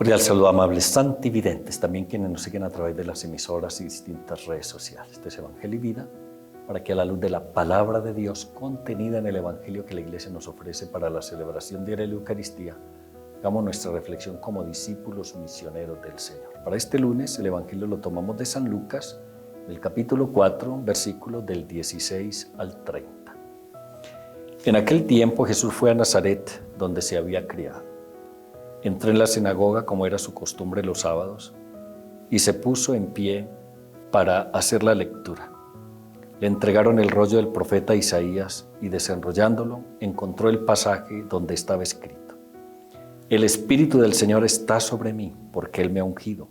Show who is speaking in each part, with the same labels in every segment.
Speaker 1: Cordial saludo, amables santividentes, también quienes nos siguen a través de las emisoras y distintas redes sociales. Este es Evangelio y Vida, para que a la luz de la palabra de Dios contenida en el Evangelio que la Iglesia nos ofrece para la celebración diaria de la Eucaristía, hagamos nuestra reflexión como discípulos misioneros del Señor. Para este lunes el Evangelio lo tomamos de San Lucas, del capítulo 4, versículos del 16 al 30. En aquel tiempo Jesús fue a Nazaret, donde se había criado. Entró en la sinagoga, como era su costumbre los sábados, y se puso en pie para hacer la lectura. Le entregaron el rollo del profeta Isaías y, desenrollándolo, encontró el pasaje donde estaba escrito: El Espíritu del Señor está sobre mí, porque Él me ha ungido.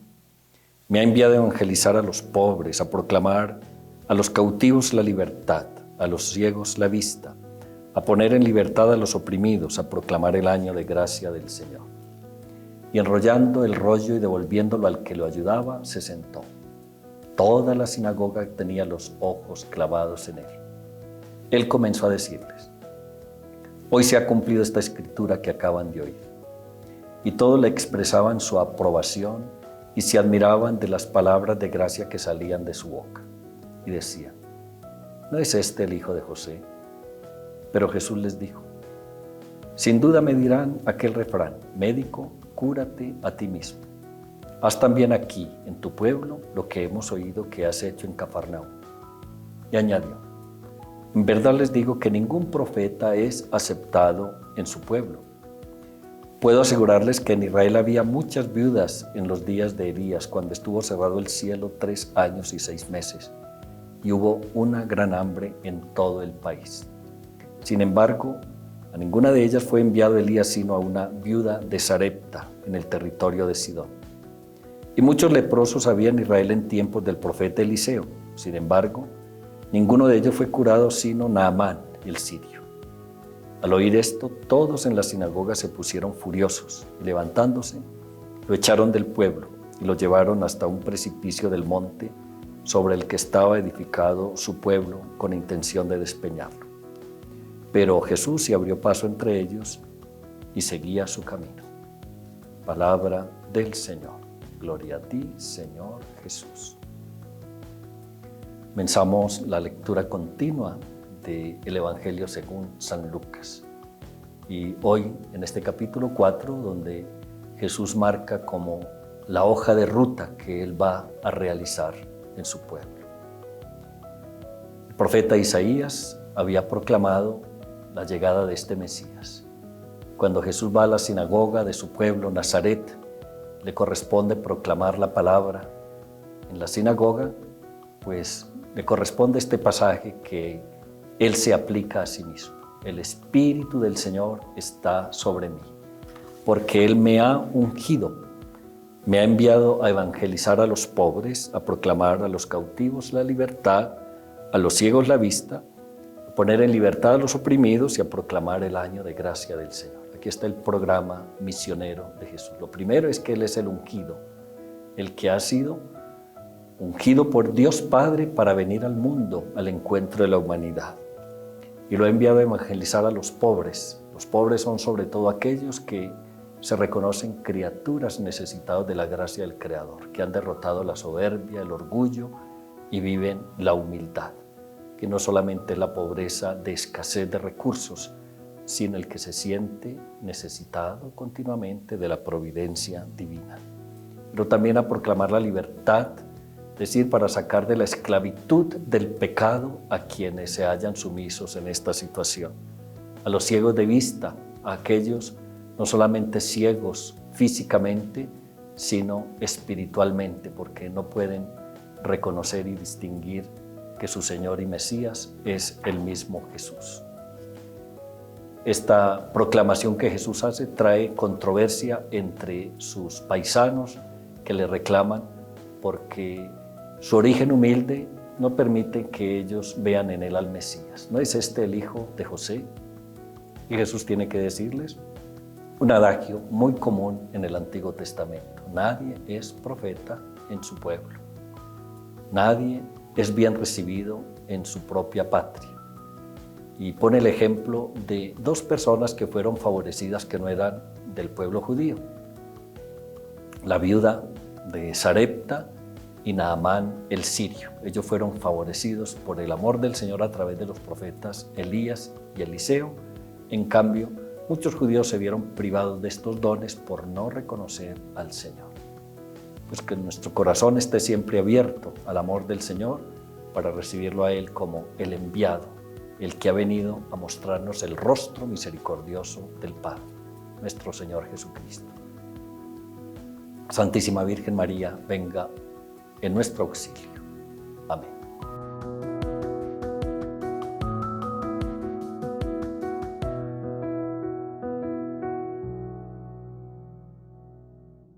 Speaker 1: Me ha enviado a evangelizar a los pobres, a proclamar a los cautivos la libertad, a los ciegos la vista, a poner en libertad a los oprimidos, a proclamar el año de gracia del Señor. Y enrollando el rollo y devolviéndolo al que lo ayudaba, se sentó. Toda la sinagoga tenía los ojos clavados en él. Él comenzó a decirles: Hoy se ha cumplido esta escritura que acaban de oír. Y todos le expresaban su aprobación y se admiraban de las palabras de gracia que salían de su boca. Y decían: ¿No es este el hijo de José? Pero Jesús les dijo: Sin duda me dirán aquel refrán: Médico, cúrate a ti mismo. Haz también aquí, en tu pueblo, lo que hemos oído que has hecho en Cafarnaúm. Y añadió: En verdad les digo que ningún profeta es aceptado en su pueblo. Puedo asegurarles que en Israel había muchas viudas en los días de Elías, cuando estuvo cerrado el cielo 3 años y 6 meses, y hubo una gran hambre en todo el país. Sin embargo, a ninguna de ellas fue enviado Elías sino a una viuda de Sarepta, en el territorio de Sidón. Y muchos leprosos había en Israel en tiempos del profeta Eliseo. Sin embargo, ninguno de ellos fue curado sino Naamán, el sirio. Al oír esto, todos en la sinagoga se pusieron furiosos y, levantándose, lo echaron del pueblo y lo llevaron hasta un precipicio del monte sobre el que estaba edificado su pueblo, con intención de despeñarlo. Pero Jesús se abrió paso entre ellos y seguía su camino. Palabra del Señor. Gloria a ti, Señor Jesús. Comenzamos la lectura continua del Evangelio según San Lucas. Y hoy, en este capítulo 4, donde Jesús marca como la hoja de ruta que Él va a realizar en su pueblo. El profeta Isaías había proclamado la llegada de este Mesías. Cuando Jesús va a la sinagoga de su pueblo, Nazaret, le corresponde proclamar la palabra en la sinagoga, pues le corresponde este pasaje que Él se aplica a sí mismo. El Espíritu del Señor está sobre mí, porque Él me ha ungido, me ha enviado a evangelizar a los pobres, a proclamar a los cautivos la libertad, a los ciegos la vista, a poner en libertad a los oprimidos y a proclamar el año de gracia del Señor. Aquí está el programa misionero de Jesús. Lo primero es que Él es el ungido, el que ha sido ungido por Dios Padre para venir al mundo, al encuentro de la humanidad. Y lo ha enviado a evangelizar a los pobres. Los pobres son sobre todo aquellos que se reconocen criaturas necesitados de la gracia del Creador, que han derrotado la soberbia, el orgullo y viven la humildad, que no solamente es la pobreza de escasez de recursos, sino el que se siente necesitado continuamente de la providencia divina. Pero también a proclamar la libertad, es decir, para sacar de la esclavitud del pecado a quienes se hallan sumisos en esta situación. A los ciegos de vista, a aquellos no solamente ciegos físicamente, sino espiritualmente, porque no pueden reconocer y distinguir que su Señor y Mesías es el mismo Jesús. Esta proclamación que Jesús hace trae controversia entre sus paisanos que le reclaman porque su origen humilde no permite que ellos vean en él al Mesías. ¿No es este el hijo de José? Y Jesús tiene que decirles un adagio muy común en el Antiguo Testamento: nadie es profeta en su pueblo. Nadie es bien recibido en su propia patria. Y pone el ejemplo de 2 personas que fueron favorecidas que no eran del pueblo judío. la viuda de Sarepta y Naamán el sirio. Ellos fueron favorecidos por el amor del Señor a través de los profetas Elías y Eliseo. En cambio, muchos judíos se vieron privados de estos dones por no reconocer al Señor. Pues que nuestro corazón esté siempre abierto al amor del Señor para recibirlo a Él como el enviado, el que ha venido a mostrarnos el rostro misericordioso del Padre, nuestro Señor Jesucristo. Santísima Virgen María, venga en nuestro auxilio. Amén.